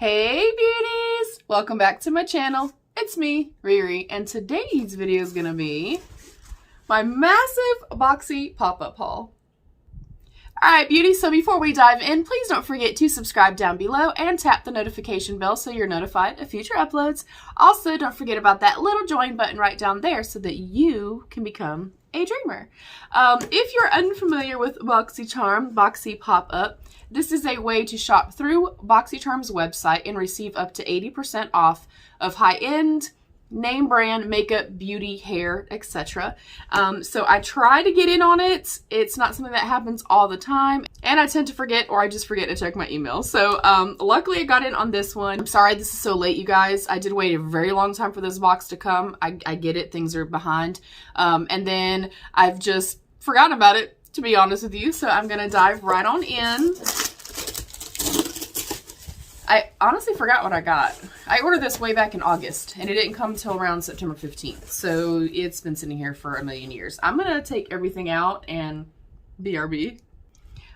Hey beauties! Welcome back to my channel. It's me, Riri, and today's video is gonna be my massive boxy pop-up haul. Alright beauties, so before we dive in, please don't forget to subscribe down below and tap the notification bell so you're notified of future uploads. Also, don't forget about that little join button right down there so that you can become a dreamer. If you're unfamiliar with Boxycharm, Boxy Pop-Up, this is a way to shop through Boxycharm's website and receive up to 80% off of high-end, name brand makeup, beauty, hair, etc. So I try to get in on it. It's not something that happens all the time, and I tend to forget, or I just forget to check my email. So luckily I got in on this one. I'm sorry this is so late, you guys. I did wait a very long time for this box to come. I get it, things are behind. And then I've just forgotten about it, to be honest with you. So I'm gonna dive right on in. I honestly forgot what I got. I ordered this way back in August, and it didn't come until around September 15th. So it's been sitting here for a million years. I'm going to take everything out and BRB.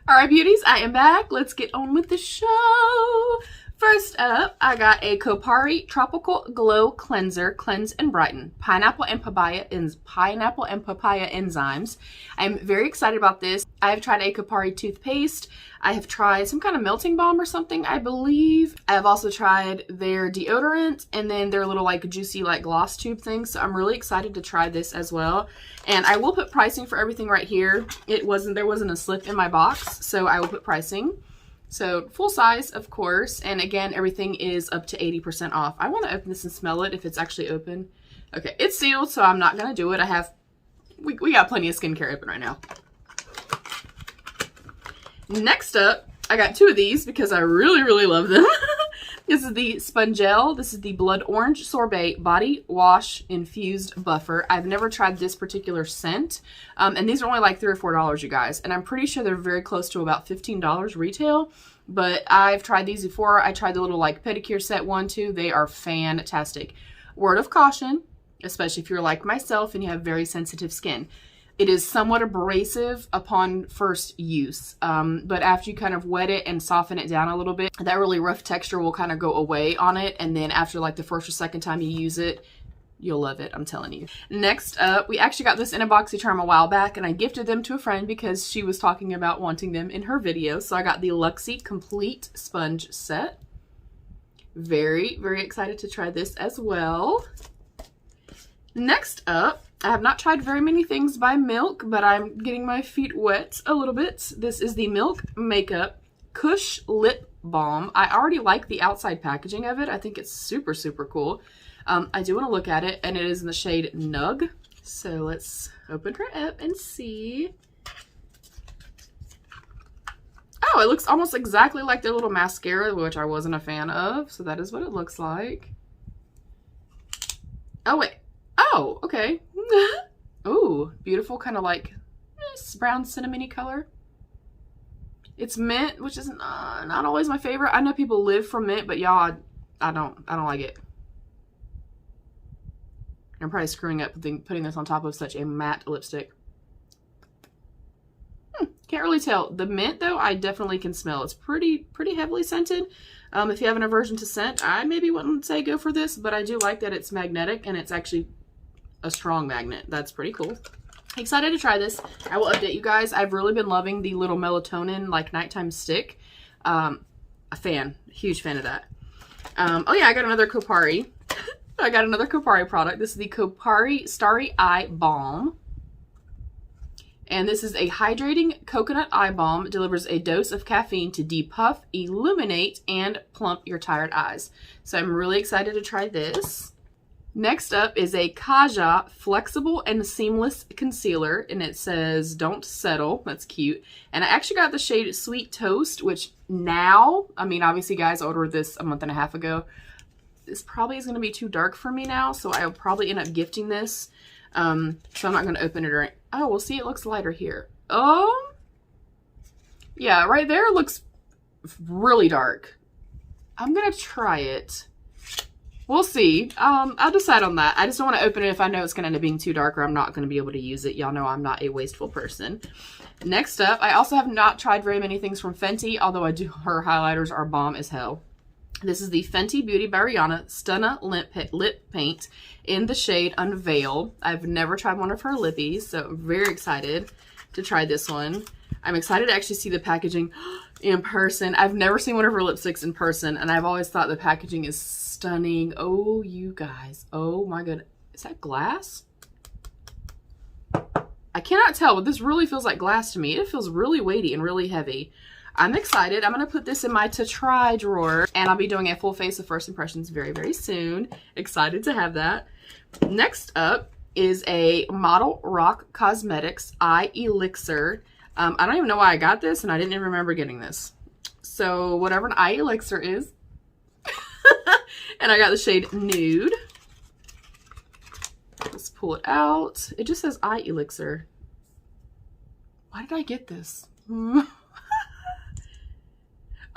Alright beauties, I am back. Let's get on with the show. First up, I got a Kopari Tropical Glow Cleanser, Cleanse and Brighten. Pineapple and papaya enzymes. I'm very excited about this. I have tried a Kopari toothpaste. I have tried some kind of melting balm or something, I believe. I have also tried their deodorant and then their little like juicy like gloss tube thing. So I'm really excited to try this as well. And I will put pricing for everything right here. There wasn't a slip in my box, so I will put pricing. So full size, of course, and again, everything is up to 80% off. I want to open this and smell it if it's actually open. Okay, it's sealed, so I'm not going to do it. We got plenty of skincare open right now. Next up, I got two of these because I really, really love them. This is the Spongel. This is the Blood Orange Sorbet Body Wash Infused Buffer. I've never tried this particular scent. And these are only like $3 or $4, you guys. And I'm pretty sure they're very close to about $15 retail. But I've tried these before. I tried the little like pedicure set one too. They are fantastic. Word of caution, especially if you're like myself and you have very sensitive skin. It is somewhat abrasive upon first use, but after you kind of wet it and soften it down a little bit, that really rough texture will kind of go away on it, and then after like the first or second time you use it, you'll love it, I'm telling you. Next up, we actually got this in a Boxycharm a while back, and I gifted them to a friend because she was talking about wanting them in her video, so I got the Luxie Complete Sponge Set. Very, very excited to try this as well. Next up, I have not tried very many things by Milk, but I'm getting my feet wet a little bit. This is the Milk Makeup Kush Lip Balm. I already like the outside packaging of it. I think it's super, super cool. I do want to look at it, and it is in the shade Nug. So let's open her up and see. Oh, it looks almost exactly like their little mascara, which I wasn't a fan of. So that is what it looks like. Oh, wait. Oh, okay. Oh, beautiful kind of like brown cinnamony color. It's mint, which is not always my favorite. I know people live for mint, but y'all, I don't like it. I'm probably screwing up putting this on top of such a matte lipstick. Can't really tell. The mint though, I definitely can smell. It's pretty heavily scented. If you have an aversion to scent, I maybe wouldn't say go for this, but I do like that it's magnetic and it's actually a strong magnet. That's pretty cool. Excited to try this. I will update you guys. I've really been loving the little melatonin like nighttime stick. A huge fan of that. Oh yeah, I got another Kopari. I got another Kopari product. This is the Kopari Starry Eye Balm. And this is a hydrating coconut eye balm. It delivers a dose of caffeine to depuff, illuminate, and plump your tired eyes. So I'm really excited to try this. Next up is a Kaja Flexible and Seamless Concealer, and it says Don't Settle. That's cute. And I actually got the shade Sweet Toast, which now, I mean, obviously guys, I ordered this a month and a half ago. This probably is going to be too dark for me now, so I'll probably end up gifting this. So I'm not going to open it or... Oh, we'll see, it looks lighter here. Oh, yeah, right there looks really dark. I'm going to try it. We'll see. I'll decide on that. I just don't want to open it if I know it's going to end up being too dark or I'm not going to be able to use it. Y'all know I'm not a wasteful person. Next up, I also have not tried very many things from Fenty, although her highlighters are bomb as hell. This is the Fenty Beauty by Rihanna Stunna Lip Paint in the shade Unveil. I've never tried one of her lippies, so I'm very excited to try this one. I'm excited to actually see the packaging in person. I've never seen one of her lipsticks in person, and I've always thought the packaging is stunning. Oh, you guys. Oh my god. Is that glass? I cannot tell, but this really feels like glass to me. It feels really weighty and really heavy. I'm excited. I'm going to put this in my to try drawer, and I'll be doing a full face of first impressions very, very soon. Excited to have that. Next up is a Model Rock Cosmetics Eye Elixir. I don't even know why I got this, and I didn't even remember getting this. So whatever an eye elixir is. And I got the shade Nude. Let's pull it out. It just says eye elixir. Why did I get this?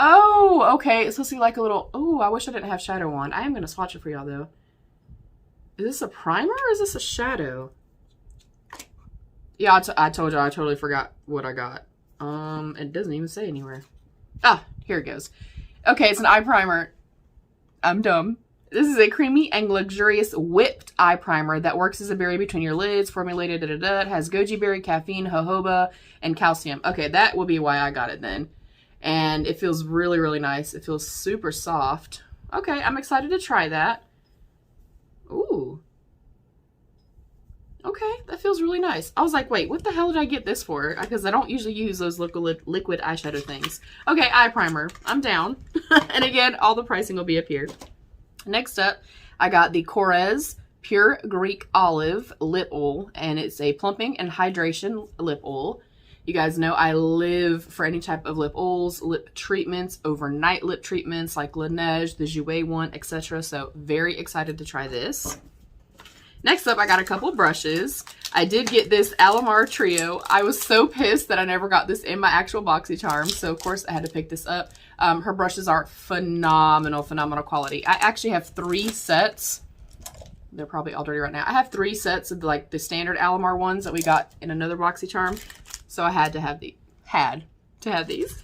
Oh, okay. It's supposed to be like a little... Oh, I wish I didn't have shadow on. I am going to swatch it for y'all, though. Is this a primer or is this a shadow? Yeah, I told you I totally forgot what I got. It doesn't even say anywhere. Ah, here it goes. Okay, it's an eye primer. I'm dumb. This is a creamy and luxurious whipped eye primer that works as a berry between your lids, formulated It has goji berry, caffeine, jojoba, and calcium. Okay, that will be why I got it then. And it feels really, really nice. It feels super soft. Okay, I'm excited to try that. Ooh. Okay, that feels really nice. I was like, wait, what the hell did I get this for? Because I don't usually use those liquid eyeshadow things. Okay, eye primer. I'm down. And again, all the pricing will be up here. Next up, I got the Korres Pure Greek Olive Lip Oil. And it's a plumping and hydration lip oil. You guys know I live for any type of lip oils, lip treatments, overnight lip treatments like Laneige, the Jouer one, etc. So very excited to try this. Next up, I got a couple brushes. I did get this Alamar Trio. I was so pissed that I never got this in my actual Boxycharm, so of course I had to pick this up. Her brushes are phenomenal, phenomenal quality. I actually have 3 sets. They're probably all dirty right now. I have 3 sets of like the standard Alamar ones that we got in another Boxycharm. So I had to have these.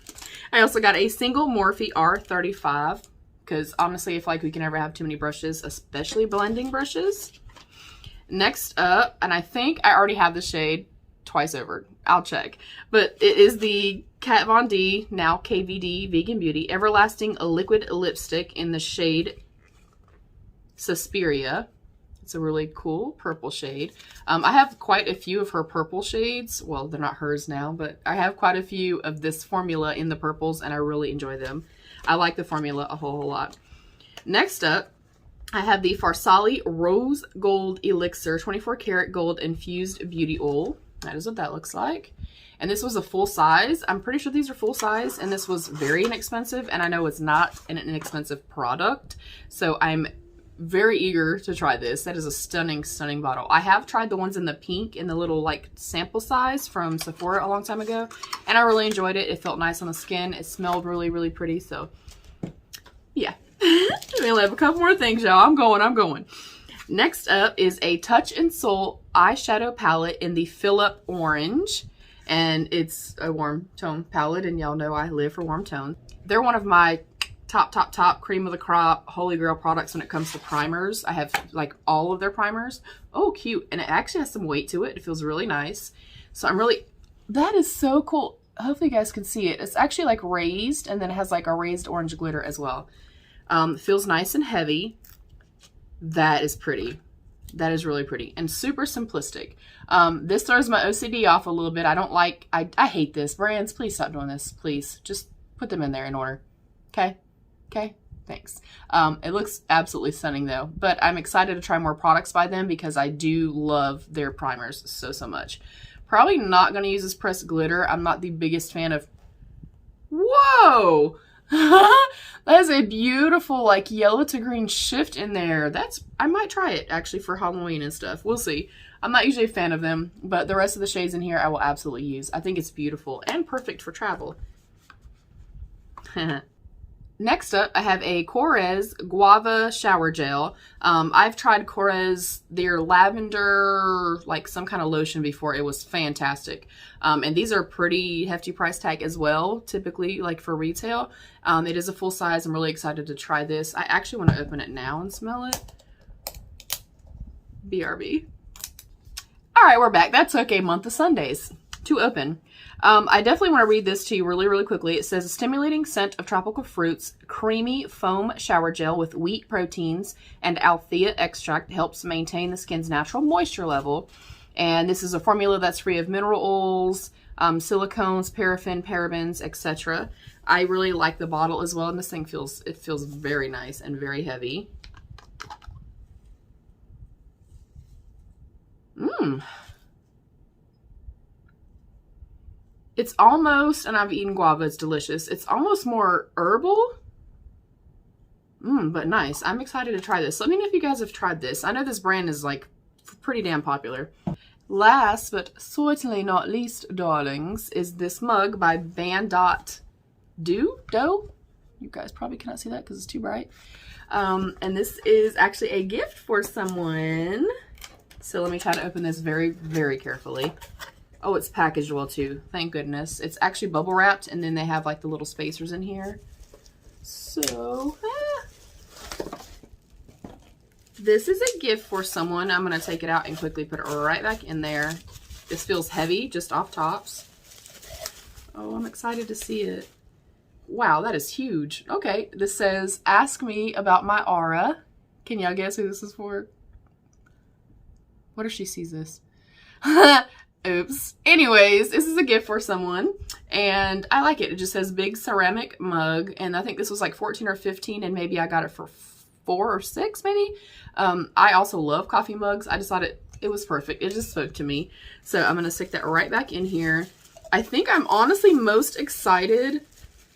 I also got a single Morphe R35 because honestly, I feel like we can never have too many brushes, especially blending brushes. Next up, and I think I already have the shade twice over. I'll check. But it is the Kat Von D, now KVD Vegan Beauty Everlasting Liquid Lipstick in the shade Suspiria. It's a really cool purple shade. I have quite a few of her purple shades. Well, they're not hers now, but I have quite a few of this formula in the purples, and I really enjoy them. I like the formula a whole lot. Next up, I have the Farsali Rose Gold Elixir 24 karat gold infused beauty oil. That is what that looks like. And this was a full size. I'm pretty sure these are full size, and this was very inexpensive, and I know it's not an inexpensive product. So I'm very eager to try this. That is a stunning, stunning bottle. I have tried the ones in the pink in the little like sample size from Sephora a long time ago, and I really enjoyed it. It felt nice on the skin. It smelled really, really pretty. So yeah, we only have a couple more things, y'all. I'm going. Next up is a Touch and Soul eyeshadow palette in the Fill Up Orange, and it's a warm tone palette, and y'all know I live for warm tones. They're one of my top cream of the crop holy grail products when it comes to primers. I have like all of their primers. Oh, cute. And it actually has some weight to it. It feels really nice. So that is so cool. Hopefully you guys can see it. It's actually like raised, and then it has like a raised orange glitter as well. Feels nice and heavy. That is pretty. That is really pretty and super simplistic. This throws my OCD off a little bit. I hate this. Brands, please stop doing this. Please just put them in there in order. Okay, thanks. It looks absolutely stunning though, but I'm excited to try more products by them because I do love their primers so much. Probably not going to use this pressed glitter. I'm not the biggest fan of... Whoa! That is a beautiful like yellow to green shift in there. I might try it actually for Halloween and stuff. We'll see. I'm not usually a fan of them, but the rest of the shades in here I will absolutely use. I think it's beautiful and perfect for travel. Next up, I have a Korres Guava Shower Gel. I've tried Korres, their lavender, like some kind of lotion before. It was fantastic. And these are pretty hefty price tag as well, typically like for retail. It is a full size. I'm really excited to try this. I actually want to open it now and smell it. BRB. All right, we're back. That took a month of Sundays to open. I definitely want to read this to you really, really quickly. It says, a stimulating scent of tropical fruits, creamy foam shower gel with wheat proteins and althea extract helps maintain the skin's natural moisture level. And this is a formula that's free of mineral oils, silicones, paraffin, parabens, etc. I really like the bottle as well, and this thing feels very nice and very heavy. It's almost, and I've eaten guava, it's delicious. It's almost more herbal, but nice. I'm excited to try this. Let me know if you guys have tried this. I know this brand is like pretty damn popular. Last, but certainly not least, darlings, is this mug by Ban.Do. You guys probably cannot see that because it's too bright. And this is actually a gift for someone. So let me try to open this very, very carefully. Oh, it's packaged well too. Thank goodness. It's actually bubble wrapped, and then they have like the little spacers in here. So, this is a gift for someone. I'm going to take it out and quickly put it right back in there. This feels heavy just off tops. Oh, I'm excited to see it. Wow, that is huge. Okay, this says, ask me about my aura. Can y'all guess who this is for? What if she sees this? Oops. Anyways, this is a gift for someone, and I like it. It just says big ceramic mug, and I think this was like 14 or 15, and maybe I got it for 4 or 6 maybe. I also love coffee mugs. I just thought it was perfect. It just spoke to me. So I'm going to stick that right back in here. I think I'm honestly most excited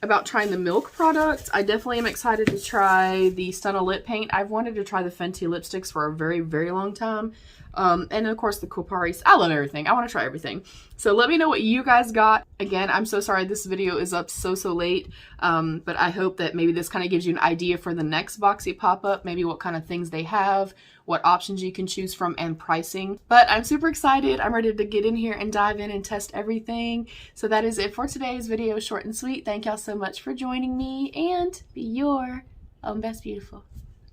about trying the Milk products. I definitely am excited to try the Stunna lip paint. I've wanted to try the Fenty lipsticks for a very, very long time. And of course the Coparis. I love everything. I want to try everything. So let me know what you guys got. Again, I'm so sorry this video is up so late. But I hope that maybe this kind of gives you an idea for the next Boxy pop-up, maybe what kind of things they have, what options you can choose from, and pricing. But I'm super excited. I'm ready to get in here and dive in and test everything. So that is it for today's video, short and sweet. Thank y'all so much for joining me, and be your own best beautiful.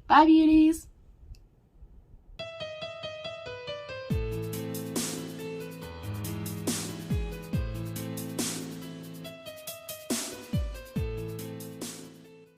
Bye, beauties.